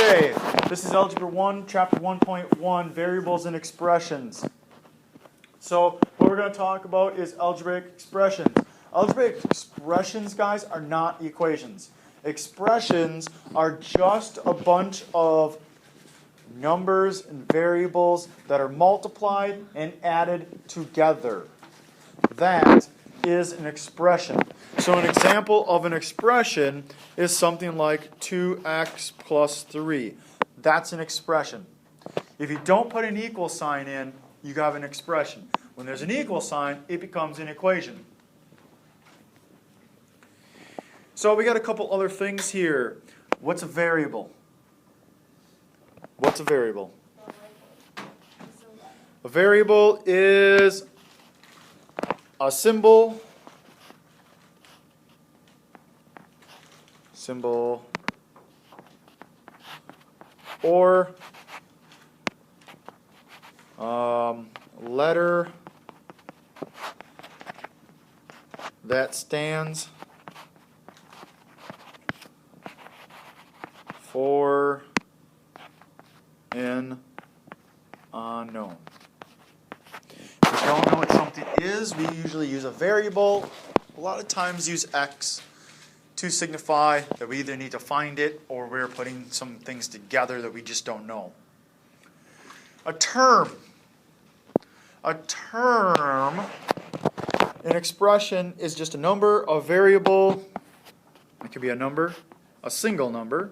Okay, this is Algebra 1, Chapter 1.1, Variables and Expressions. So what we're going to talk about is algebraic expressions. Algebraic expressions, guys, are not equations. Expressions are just a bunch of numbers and variables that are multiplied and added together. That is an expression. So an example of an expression is something like 2x plus 3. That's an expression. If you don't put an equal sign in, you have an expression. When there's an equal sign, it becomes an equation. So we got a couple other things here. What's a variable? What's a variable? A variable is a symbol or letter that stands for an unknown. If we don't know what something is, we usually use a variable. A lot of times use x to signify that we either need to find it or we're putting some things together that we just don't know. A term. A term, an expression, is just a number, a variable. It could be a number, a single number.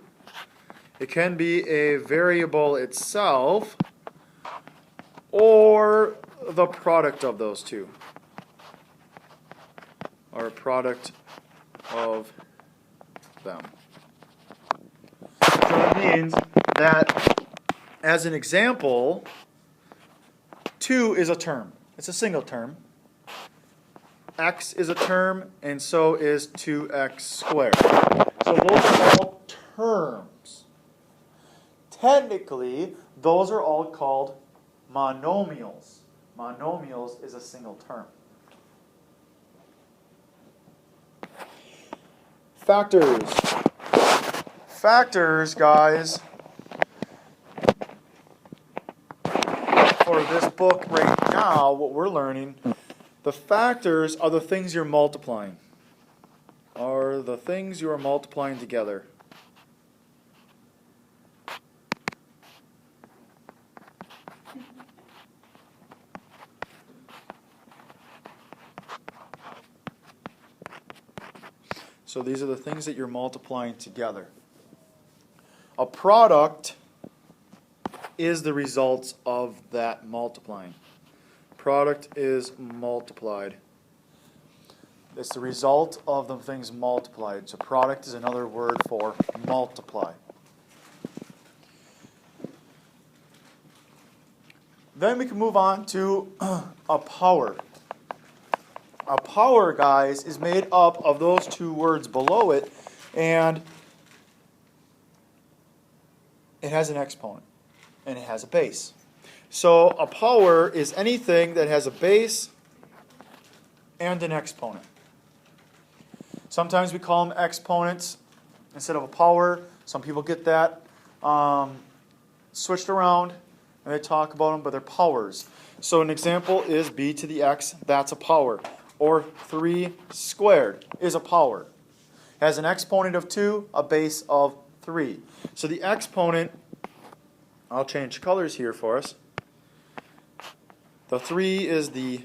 It can be a variable itself or the product of those two, or a product of them. So that means that, as an example, 2 is a term. It's a single term. X is a term, and so is 2x squared. So those are all terms. Technically, those are all called monomials. Monomials is a single term. Factors. Factors, guys, for this book right now, what we're learning, the factors are the things you're multiplying. Are the things you are multiplying together. So these are the things that you're multiplying together. A product is the results of that multiplying. Product is multiplied. It's the result of the things multiplied. So product is another word for multiply. Then we can move on to a power. A power, guys, is made up of those two words below it, and it has an exponent, and it has a base. So a power is anything that has a base and an exponent. Sometimes we call them exponents instead of a power. Some people get that switched around, and they talk about them, but they're powers. So an example is b to the x, that's a power. Or 3 squared is a power. Has an exponent of 2, a base of 3. So the exponent, I'll change colors here for us. The 3 is the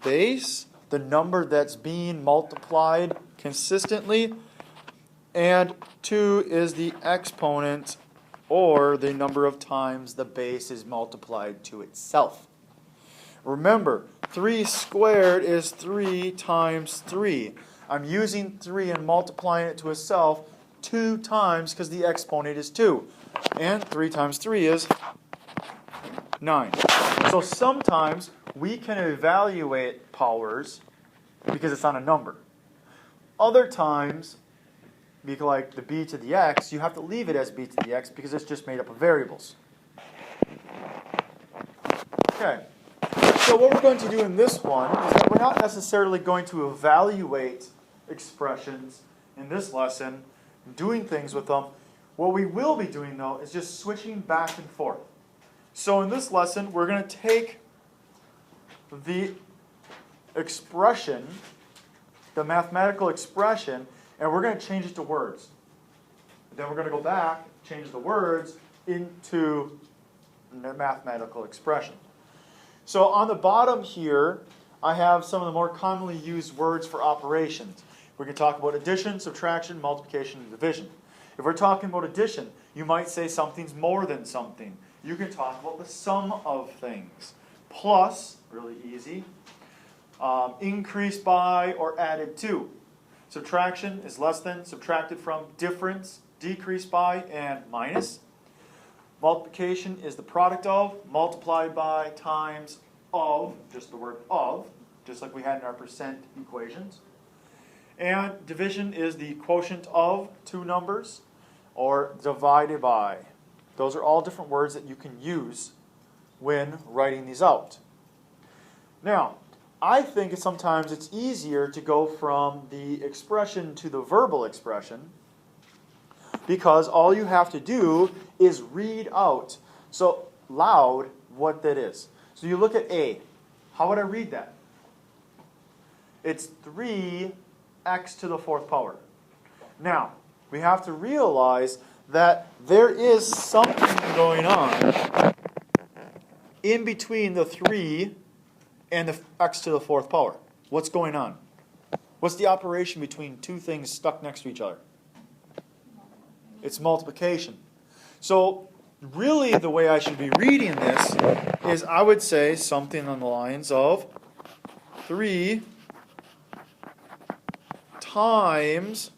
base, the number that's being multiplied consistently, and 2 is the exponent, or the number of times the base is multiplied to itself. Remember, 3 squared is 3 times 3. I'm using 3 and multiplying it to itself 2 times because the exponent is 2. And 3 times 3 is 9. So sometimes we can evaluate powers because it's on a number. Other times, like the b to the x, you have to leave it as b to the x because it's just made up of variables. Okay. So what we're going to do in this one is that we're not necessarily going to evaluate expressions in this lesson, doing things with them. What we will be doing, though, is just switching back and forth. So in this lesson, we're going to take the expression, the mathematical expression, and we're going to change it to words. Then we're going to go back, change the words into the mathematical expression. So on the bottom here, I have some of the more commonly used words for operations. We can talk about addition, subtraction, multiplication, and division. If we're talking about addition, you might say something's more than something. You can talk about the sum of things. Plus, really easy, increased by or added to. Subtraction is less than, subtracted from, difference, decreased by, and minus. Multiplication is the product of, multiplied by, times of, just the word of, just like we had in our percent equations. And division is the quotient of two numbers, or divided by. Those are all different words that you can use when writing these out. Now, I think sometimes it's easier to go from the expression to the verbal expression because all you have to do is read out so loud what that is. So you look at A. How would I read that? It's 3x to the fourth power. Now, we have to realize that there is something going on in between the 3 and the x to the fourth power. What's going on? What's the operation between two things stuck next to each other? It's multiplication. So really the way I should be reading this is I would say something on the lines of 3 times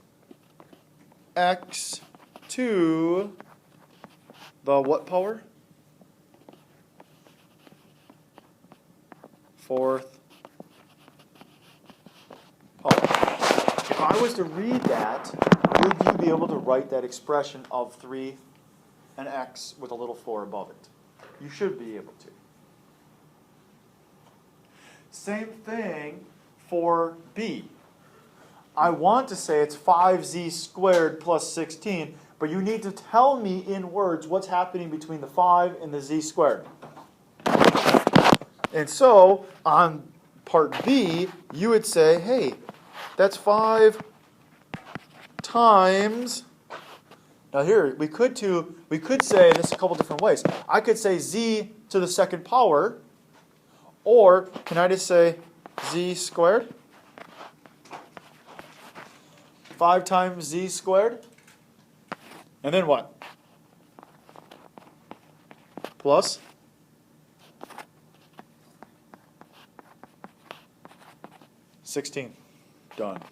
x to the what power? Fourth power. If I was to read that, would you be able to write that expression of 3 and x with a little 4 above it? You should be able to. Same thing for b. I want to say it's 5z squared plus 16, but you need to tell me in words what's happening between the 5 and the z squared. And so, on part B, you would say, hey, that's 5 times... Now here, we could say this a couple different ways. I could say z to the second power, or can I just say z squared? 5 times z squared. And then what? Plus 16. Done.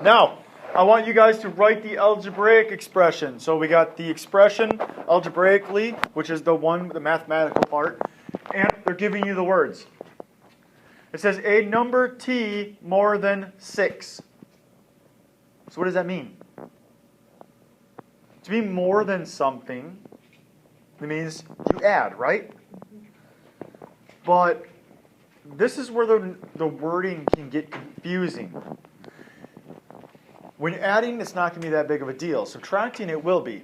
Now, I want you guys to write the algebraic expression. So we got the expression algebraically, which is the mathematical part, and they're giving you the words. It says a number t more than 6. So what does that mean? To be more than something, it means you add, right? But this is where the wording can get confusing. When adding, it's not going to be that big of a deal. Subtracting, it will be.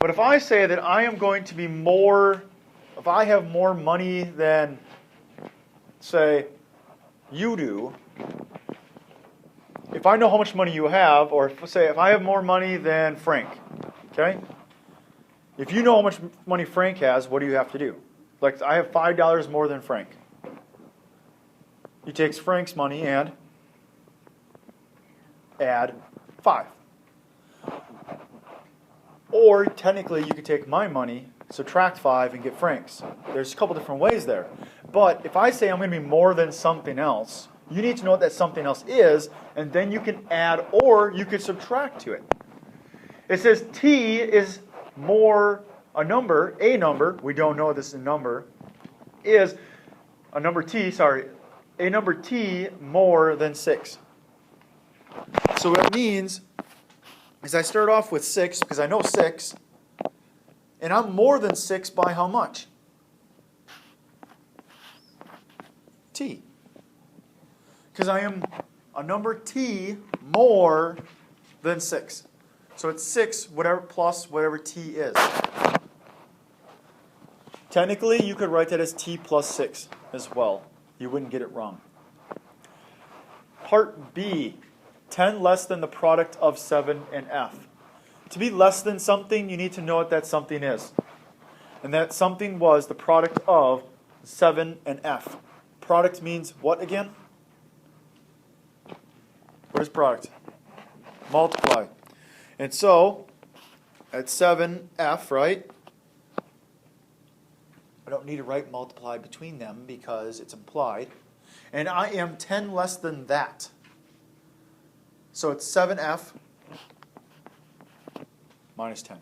But if I say that I am going to be more, if I have more money than, say, you do, if I know how much money you have, or if I have more money than Frank, okay? If you know how much money Frank has, what do you have to do? Like, I have $5 more than Frank. He takes Frank's money and add 5. Or, technically, you could take my money, subtract 5, and get Frank's. There's a couple different ways there. But if I say I'm going to be more than something else, you need to know what that something else is, and then you can add or you could subtract to it. It says t is more, a number, we don't know this is a number, is a number t more than 6. So what it means is I start off with 6 because I know 6, and I'm more than 6 by how much? T. Because I am a number t more then 6. So it's 6 whatever plus whatever t is. Technically, you could write that as t plus 6 as well. You wouldn't get it wrong. Part B, 10 less than the product of 7 and f. To be less than something, you need to know what that something is. And that something was the product of 7 and f. Product means what again? What is product? Multiply. And so, at 7f, right? I don't need to write multiply between them because it's implied. And I am 10 less than that. So it's 7f minus 10.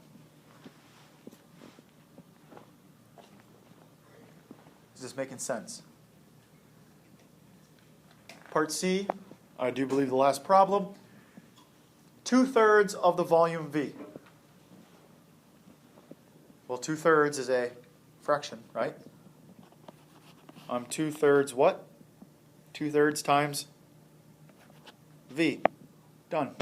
Is this making sense? Part C, I do believe the last problem. 2/3 of the volume V. Well, 2/3 is a fraction, right? 2/3 what? 2/3 times V. Done.